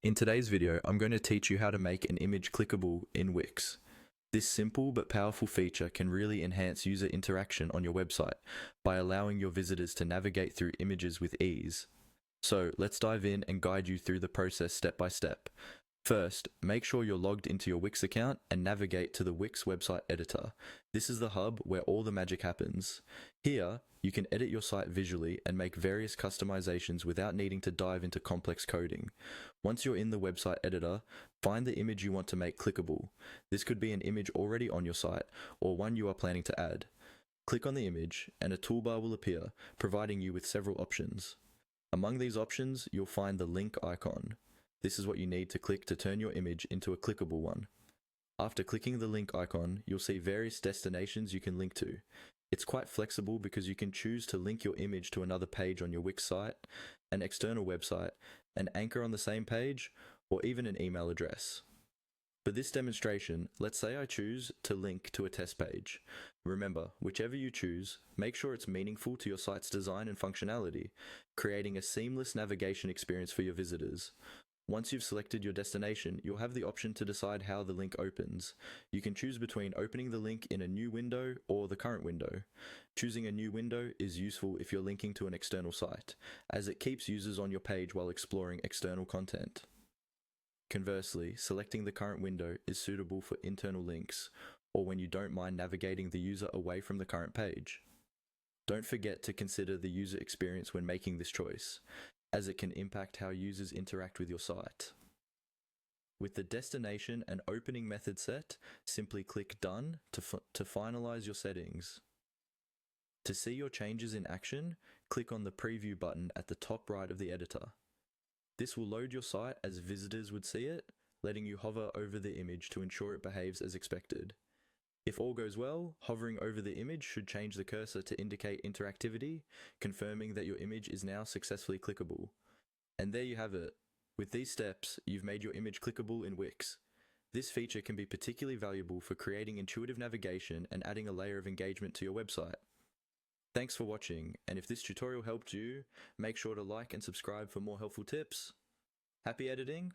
In today's video, I'm going to teach you how to make an image clickable in Wix. This simple but powerful feature can really enhance user interaction on your website by allowing your visitors to navigate through images with ease. So let's dive in and guide you through the process step by step. First, make sure you're logged into your Wix account and navigate to the Wix website editor. This is the hub where all the magic happens. Here, you can edit your site visually and make various customizations without needing to dive into complex coding. Once you're in the website editor, find the image you want to make clickable. This could be an image already on your site or one you are planning to add. Click on the image and a toolbar will appear, providing you with several options. Among these options, you'll find the link icon. This is what you need to click to turn your image into a clickable one. After clicking the link icon, you'll see various destinations you can link to. It's quite flexible because you can choose to link your image to another page on your Wix site, an external website, an anchor on the same page, or even an email address. For this demonstration, let's say I choose to link to a test page. Remember, whichever you choose, make sure it's meaningful to your site's design and functionality, creating a seamless navigation experience for your visitors. Once you've selected your destination, you'll have the option to decide how the link opens. You can choose between opening the link in a new window or the current window. Choosing a new window is useful if you're linking to an external site, as it keeps users on your page while exploring external content. Conversely, selecting the current window is suitable for internal links, or when you don't mind navigating the user away from the current page. Don't forget to consider the user experience when making this choice, as it can impact how users interact with your site. With the destination and opening method set, simply click Done to finalize your settings. To see your changes in action, click on the Preview button at the top right of the editor. This will load your site as visitors would see it, letting you hover over the image to ensure it behaves as expected. If all goes well, hovering over the image should change the cursor to indicate interactivity, confirming that your image is now successfully clickable. And there you have it. With these steps, you've made your image clickable in Wix. This feature can be particularly valuable for creating intuitive navigation and adding a layer of engagement to your website. Thanks for watching, and if this tutorial helped you, make sure to like and subscribe for more helpful tips. Happy editing!